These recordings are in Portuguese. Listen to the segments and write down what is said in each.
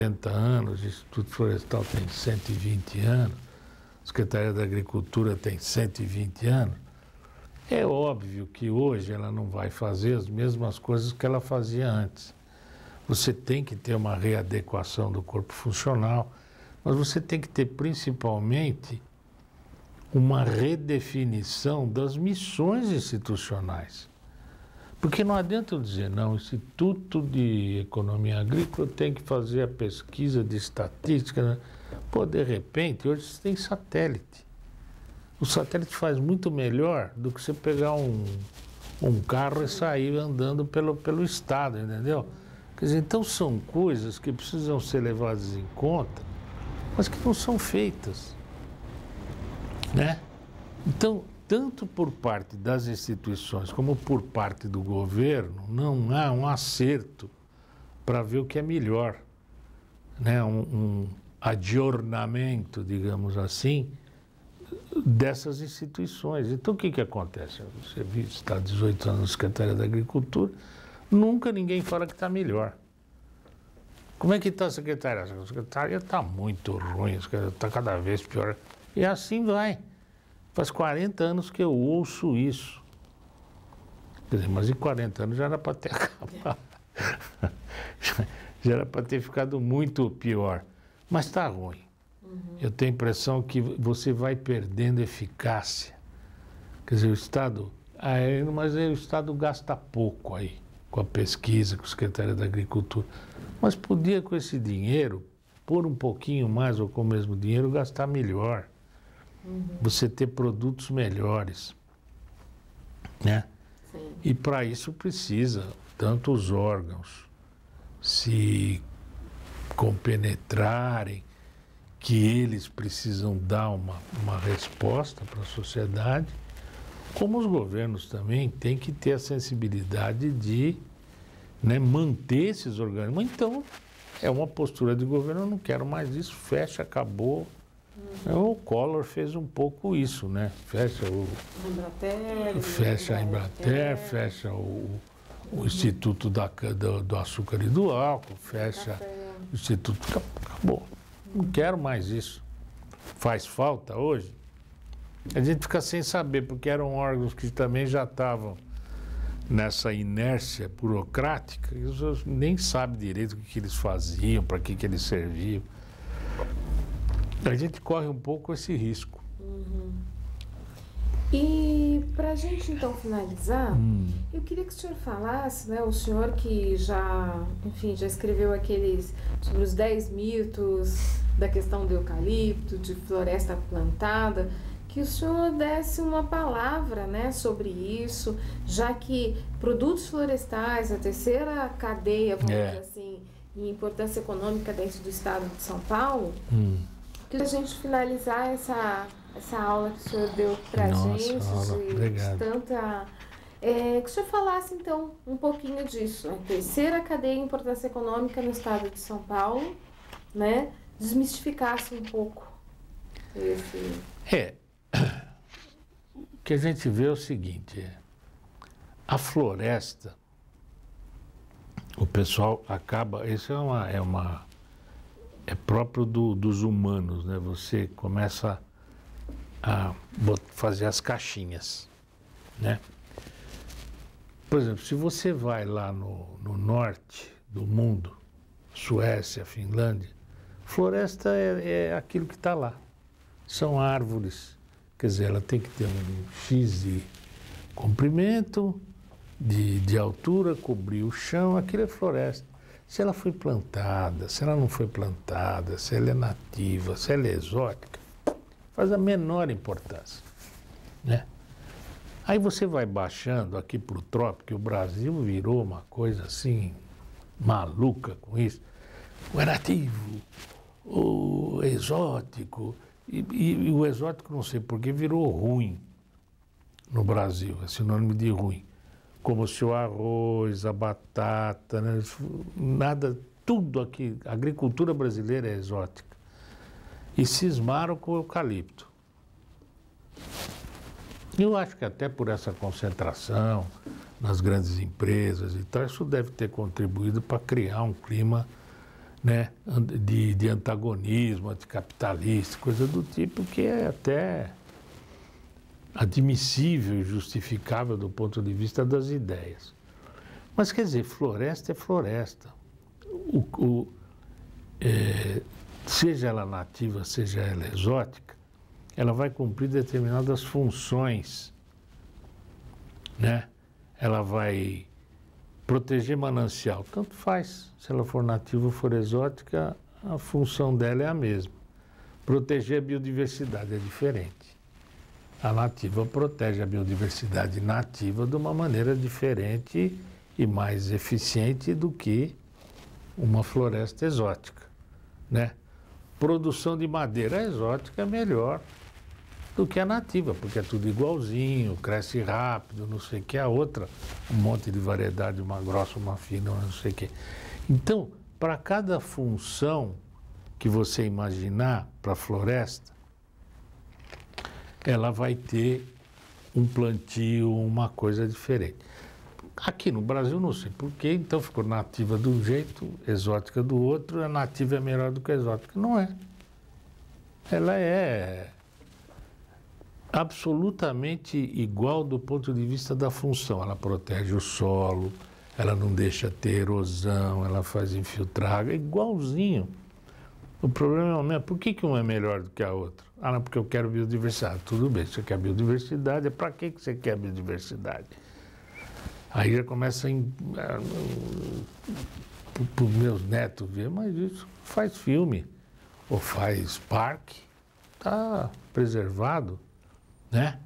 80 anos, o Instituto Florestal tem 120 anos, a Secretaria da Agricultura tem 120 anos. É óbvio que hoje ela não vai fazer as mesmas coisas que ela fazia antes. Você tem que ter uma readequação do corpo funcional, mas você tem que ter principalmente uma redefinição das missões institucionais. Porque não adianta eu dizer, não, o Instituto de Economia Agrícola tem que fazer a pesquisa de estatística, né? Pô, de repente, hoje você tem satélite. O satélite faz muito melhor do que você pegar um carro e sair andando pelo estado, entendeu? Quer dizer, então são coisas que precisam ser levadas em conta, mas que não são feitas, né? Então, tanto por parte das instituições como por parte do governo, não há um acerto para ver o que é melhor, né? Um adornamento, digamos assim, dessas instituições. Então, o que acontece? Você está há 18 anos na Secretaria da Agricultura, nunca ninguém fala que está melhor. Como é que está a secretária? A secretária está muito ruim, está cada vez pior. E assim vai. Faz 40 anos que eu ouço isso. Quer dizer, mas em 40 anos já era para ter acabado. Já era para ter ficado muito pior. Mas está ruim. Eu tenho a impressão que você vai perdendo eficácia. Quer dizer, o Estado... mas o Estado gasta pouco aí, com a pesquisa, com a Secretaria da Agricultura. Mas podia, com esse dinheiro, pôr um pouquinho mais ou com o mesmo dinheiro, gastar melhor. Você ter produtos melhores, né? Sim. E para isso precisa tanto os órgãos se compenetrarem, que eles precisam dar uma resposta para a sociedade, como os governos também têm que ter a sensibilidade de, né, manter esses organismos. Então, é uma postura de governo, eu não quero mais isso, fecha, acabou. O Collor fez um pouco isso, né? Fecha a Embrater, fecha o Instituto do Açúcar e do Álcool, fecha o Instituto... Acabou. Não quero mais isso. Faz falta hoje? A gente fica sem saber, porque eram órgãos que também já estavam nessa inércia burocrática, e os outros nem sabem direito o que eles faziam, para que eles serviam. A gente corre um pouco esse risco. E para a gente então finalizar, eu queria que o senhor falasse, né, o senhor que já, enfim, já escreveu sobre os 10 mitos da questão do eucalipto, de floresta plantada, que o senhor desse uma palavra, né, sobre isso, já que produtos florestais, a terceira cadeia, vamos dizer assim, em importância econômica dentro do estado de São Paulo, que a gente finalizar essa aula que o senhor deu para a gente, de tanta... que o senhor falasse, então, um pouquinho disso, a terceira cadeia em importância econômica no estado de São Paulo, né? Desmistificasse um pouco esse... O que a gente vê é o seguinte, a floresta, o pessoal acaba, isso é próprio dos humanos, né? Você começa a fazer as caixinhas, né? Por exemplo, se você vai lá no norte do mundo, Suécia, Finlândia, floresta é aquilo que está lá. São árvores, quer dizer, ela tem que ter um X de comprimento, de altura, cobrir o chão, aquilo é floresta. Se ela foi plantada, se ela não foi plantada, se ela é nativa, se ela é exótica, faz a menor importância, né? Aí você vai baixando aqui para o trópico, o Brasil virou uma coisa assim, maluca com isso. O nativo, o exótico, e o exótico não sei por que virou ruim no Brasil, é sinônimo de ruim. Como se o arroz, a batata, né? Nada, tudo aqui, a agricultura brasileira é exótica. E cismaram com o eucalipto. Eu acho que até por essa concentração nas grandes empresas e tal, isso deve ter contribuído para criar um clima né, de antagonismo, anticapitalista, coisa do tipo que é até admissível e justificável do ponto de vista das ideias. Mas, quer dizer, floresta é floresta. Seja ela nativa, seja ela exótica, ela vai cumprir determinadas funções, né? Ela vai proteger manancial, tanto faz. Se ela for nativa ou for exótica, a função dela é a mesma. Proteger a biodiversidade é diferente. A nativa protege a biodiversidade nativa de uma maneira diferente e mais eficiente do que uma floresta exótica, né? Produção de madeira exótica é melhor do que a nativa, porque é tudo igualzinho, cresce rápido, não sei o que, a outra, um monte de variedade, uma grossa, uma fina, não sei o que. Então, para cada função que você imaginar para a floresta, ela vai ter um plantio, uma coisa diferente. Aqui no Brasil não sei por quê, então ficou nativa de um jeito, exótica do outro, a nativa é melhor do que a exótica. Não é. Ela é absolutamente igual do ponto de vista da função. Ela protege o solo, ela não deixa ter erosão, ela faz infiltrar, é igualzinho. O problema é o mesmo. Por que um é melhor do que a outra? Ah, não, porque eu quero biodiversidade. Tudo bem, você quer biodiversidade, para que você quer biodiversidade? Aí já começa para os meus netos ver, mas isso faz filme, ou faz parque, está preservado, né?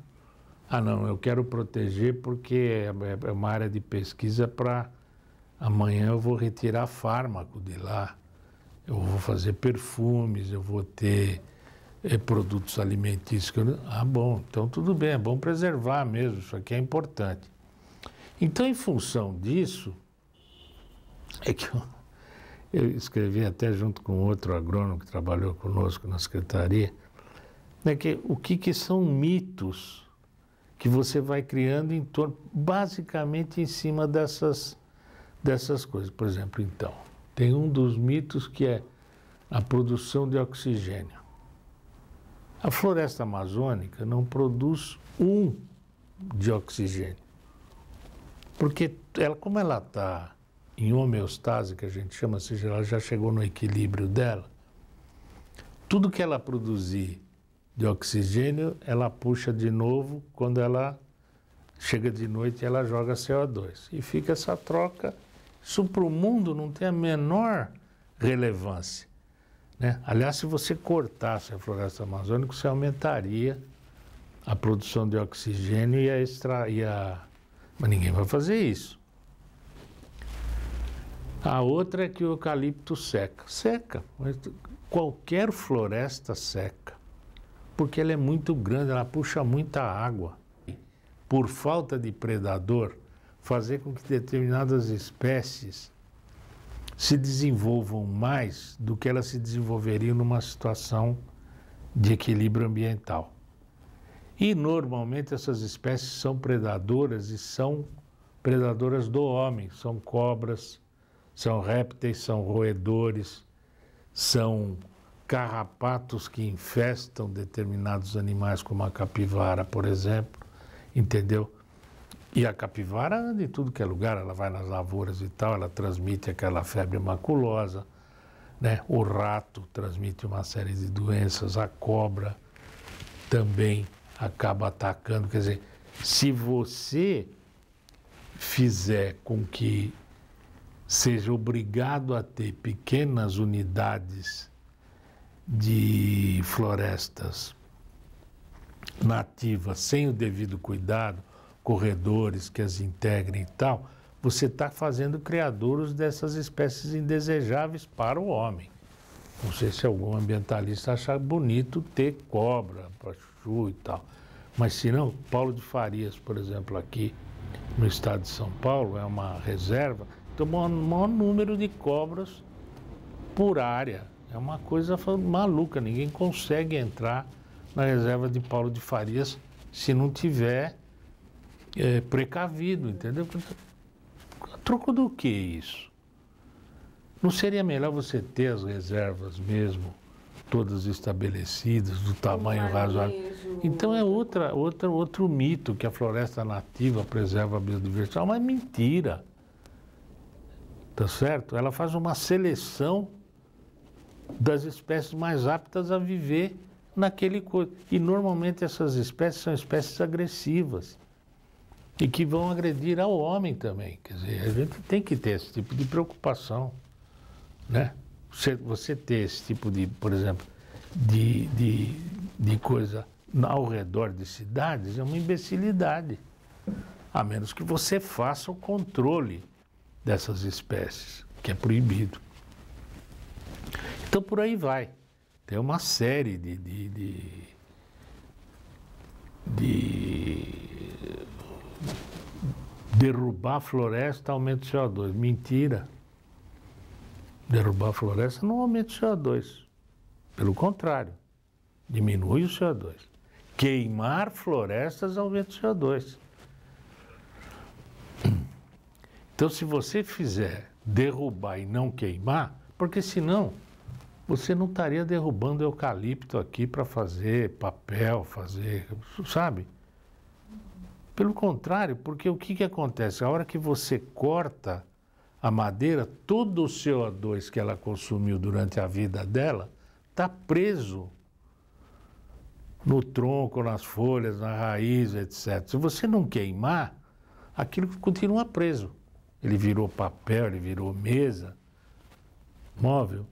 Ah, não, eu quero proteger porque é uma área de pesquisa para amanhã eu vou retirar fármaco de lá, eu vou fazer perfumes, eu vou ter produtos alimentícios. Ah, bom, então tudo bem, é bom preservar mesmo, isso aqui é importante. Então, em função disso, é que eu escrevi até junto com outro agrônomo que trabalhou conosco na secretaria, né, o que são mitos que você vai criando em torno, basicamente em cima dessas coisas. Por exemplo, então, tem um dos mitos que é a produção de oxigênio. A floresta amazônica não produz de oxigênio. Porque como ela está em homeostase, que a gente chama, ou seja, ela já chegou no equilíbrio dela, tudo que ela produzir de oxigênio, ela puxa de novo, quando ela chega de noite, ela joga CO2. E fica essa troca, isso para o mundo não tem a menor relevância, né? Aliás, se você cortasse a floresta amazônica, você aumentaria a produção de oxigênio mas ninguém vai fazer isso. A outra é que o eucalipto seca. Seca. Qualquer floresta seca. Porque ela é muito grande, ela puxa muita água. Por falta de predador, fazer com que determinadas espécies se desenvolvam mais do que elas se desenvolveriam numa situação de equilíbrio ambiental. E, normalmente, essas espécies são predadoras e são predadoras do homem. São cobras, são répteis, são roedores, são carrapatos que infestam determinados animais, como a capivara, por exemplo, entendeu? E a capivara anda em tudo que é lugar, ela vai nas lavouras e tal, ela transmite aquela febre maculosa, né? O rato transmite uma série de doenças, a cobra também acaba atacando. Quer dizer, se você fizer com que seja obrigado a ter pequenas unidades de florestas nativas sem o devido cuidado, corredores que as integrem e tal, você está fazendo criadouros dessas espécies indesejáveis para o homem. Não sei se algum ambientalista acha bonito ter cobra, pachu e tal. Mas se não, Paulo de Farias, por exemplo, aqui no estado de São Paulo, é uma reserva, tem o maior número de cobras por área. É uma coisa maluca, ninguém consegue entrar na reserva de Paulo de Farias se não tiver precavido, entendeu? A troco do que isso? Não seria melhor você ter as reservas mesmo, todas estabelecidas, do tamanho razoável? Então é outro mito que a floresta nativa preserva a biodiversidade, mas mentira. Tá certo? Ela faz uma seleção das espécies mais aptas a viver naquele coisa. E normalmente essas espécies são espécies agressivas e que vão agredir ao homem também. Quer dizer, a gente tem que ter esse tipo de preocupação, né? Você ter esse tipo de, por exemplo, de coisa ao redor de cidades é uma imbecilidade, a menos que você faça o controle dessas espécies, que é proibido. Então por aí vai. Tem uma série de derrubar a floresta aumenta o CO2. Mentira. Derrubar a floresta não aumenta o CO2. Pelo contrário, diminui o CO2. Queimar florestas aumenta o CO2. Então, se você fizer derrubar e não queimar, porque senão você não estaria derrubando eucalipto aqui para fazer papel, sabe? Pelo contrário, porque o que acontece? A hora que você corta a madeira, todo o CO2 que ela consumiu durante a vida dela está preso no tronco, nas folhas, na raiz, etc. Se você não queimar, aquilo continua preso. Ele virou papel, ele virou mesa, móvel.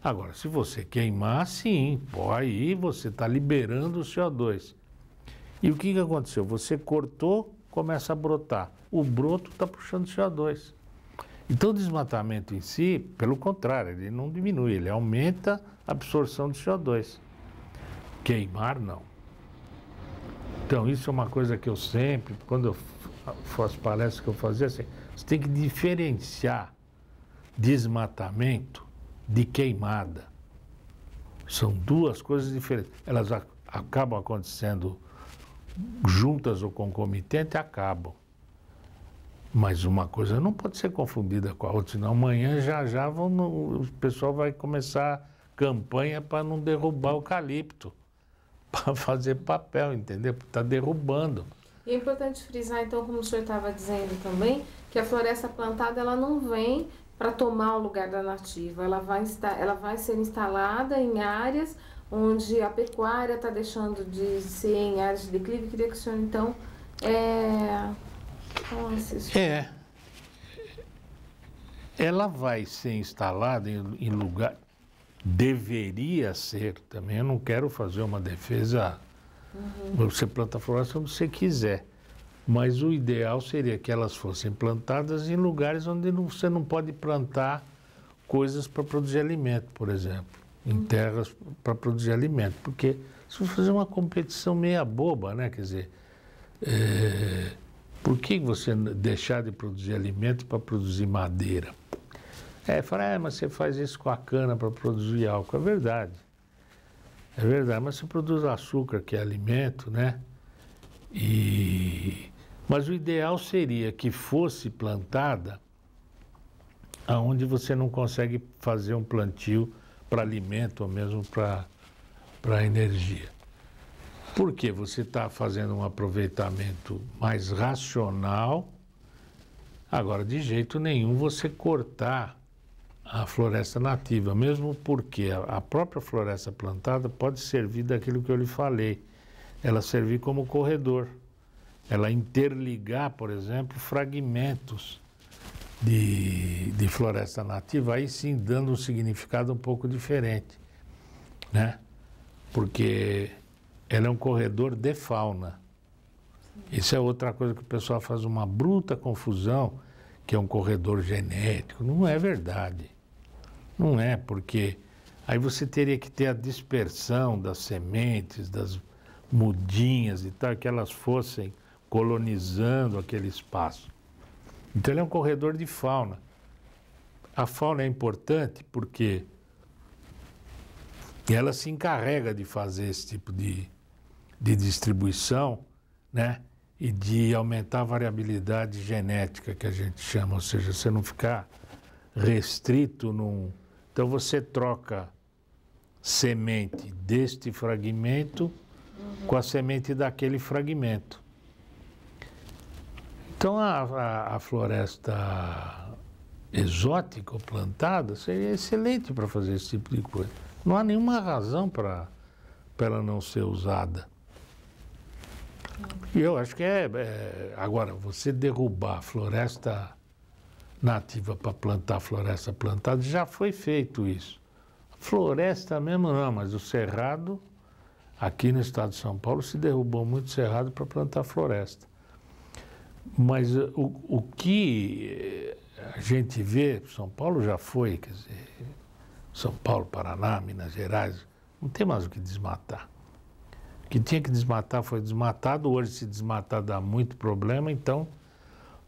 Agora, se você queimar, sim, aí você está liberando o CO2. E o que aconteceu? Você cortou, começa a brotar. O broto está puxando CO2. Então, o desmatamento em si, pelo contrário, ele não diminui, ele aumenta a absorção de CO2. Queimar, não. Então, isso é uma coisa que eu sempre, quando eu faço palestras que eu fazia, assim, você tem que diferenciar desmatamento de queimada. São duas coisas diferentes. Elas acabam acontecendo juntas ou concomitantes, acabam. Mas uma coisa não pode ser confundida com a outra, senão amanhã já o pessoal vai começar campanha para não derrubar o eucalipto, para fazer papel, entendeu? Está derrubando. E é importante frisar, então, como o senhor estava dizendo também, que a floresta plantada ela não vem para tomar o lugar da nativa, ela vai ser instalada em áreas onde a pecuária está deixando de ser em áreas de declive. Queria que o senhor, então, ela vai ser instalada em lugar, deveria ser também, eu não quero fazer uma defesa, você planta floresta onde você quiser, mas o ideal seria que elas fossem plantadas em lugares onde você não pode plantar coisas para produzir alimento, por exemplo, em terras para produzir alimento, porque se você fazer uma competição meia boba, né, quer dizer, por que você deixar de produzir alimento para produzir madeira? Mas você faz isso com a cana para produzir álcool. É verdade, mas você produz açúcar, que é alimento, né? Mas o ideal seria que fosse plantada aonde você não consegue fazer um plantio para alimento ou mesmo para energia. Porque você está fazendo um aproveitamento mais racional. Agora, de jeito nenhum você cortar a floresta nativa, mesmo porque a própria floresta plantada pode servir daquilo que eu lhe falei. Ela servir como corredor. Ela interligar, por exemplo, fragmentos de floresta nativa, aí sim dando um significado um pouco diferente, né? Porque ela é um corredor de fauna. Isso é outra coisa que o pessoal faz uma bruta confusão, que é um corredor genético. Não é verdade. Não é, porque aí você teria que ter a dispersão das sementes, das mudinhas e tal, que elas fossem colonizando aquele espaço. Então ele é um corredor de fauna. A fauna é importante porque ela se encarrega de fazer esse tipo de distribuição, né? E de aumentar a variabilidade genética, que a gente chama, ou seja, você não ficar restrito num... Então você troca semente deste fragmento com a semente daquele fragmento. Então a floresta exótica ou plantada seria excelente para fazer esse tipo de coisa. Não há nenhuma razão para ela não ser usada. E eu acho que agora, você derrubar a floresta nativa para plantar floresta plantada, já foi feito isso. Floresta mesmo não, mas o cerrado, aqui no estado de São Paulo, se derrubou muito cerrado para plantar floresta. Mas o que a gente vê, São Paulo já foi, quer dizer, São Paulo, Paraná, Minas Gerais, não tem mais o que desmatar. O que tinha que desmatar foi desmatado, hoje se desmatar dá muito problema, então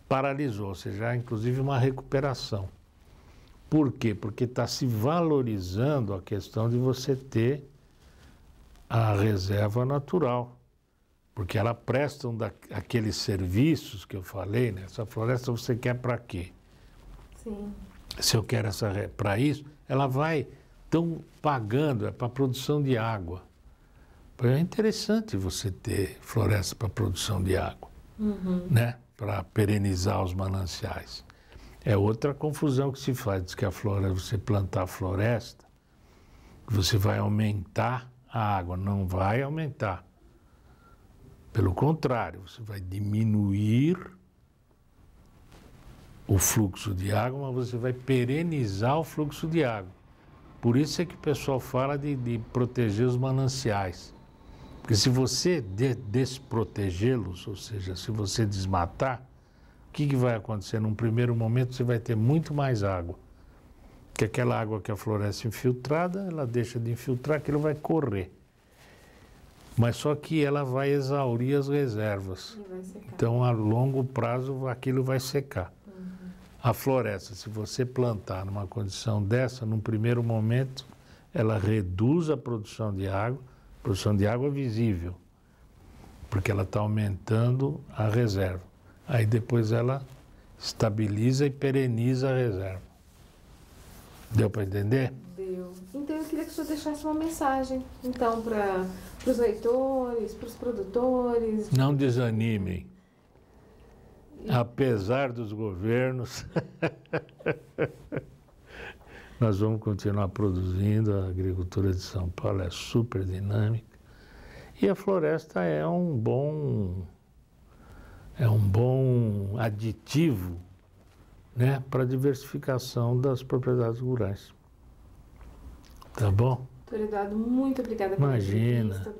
paralisou, ou seja, há inclusive uma recuperação. Por quê? Porque está se valorizando a questão de você ter a reserva natural, porque ela presta aqueles serviços que eu falei, né? Essa floresta você quer para quê? Sim. Se eu quero para isso, ela vai, estão pagando, para produção de água. É interessante você ter floresta para produção de água, né? Para perenizar os mananciais. É outra confusão que se faz, diz que a floresta, você plantar floresta, você vai aumentar a água. Não vai aumentar. Pelo contrário, você vai diminuir o fluxo de água, mas você vai perenizar o fluxo de água. Por isso é que o pessoal fala de proteger os mananciais. Porque se você desprotegê-los, ou seja, se você desmatar, o que vai acontecer? Num primeiro momento você vai ter muito mais água. Porque aquela água que a floresta infiltrada, ela deixa de infiltrar, aquilo vai correr. Mas só que ela vai exaurir as reservas. Então, a longo prazo, aquilo vai secar. A floresta, se você plantar numa condição dessa, num primeiro momento, ela reduz a produção de água. Produção de água visível, porque ela está aumentando a reserva. Aí depois ela estabiliza e pereniza a reserva. Deu para entender? Deu. Então eu queria que o senhor deixasse uma mensagem, então, para os leitores, para os produtores. Não desanimem. Apesar dos governos, nós vamos continuar produzindo, a agricultura de São Paulo é super dinâmica e a floresta é um bom aditivo, né, para a diversificação das propriedades rurais. Tá bom? Doutor Eduardo, muito obrigada pela Imagina. entrevista.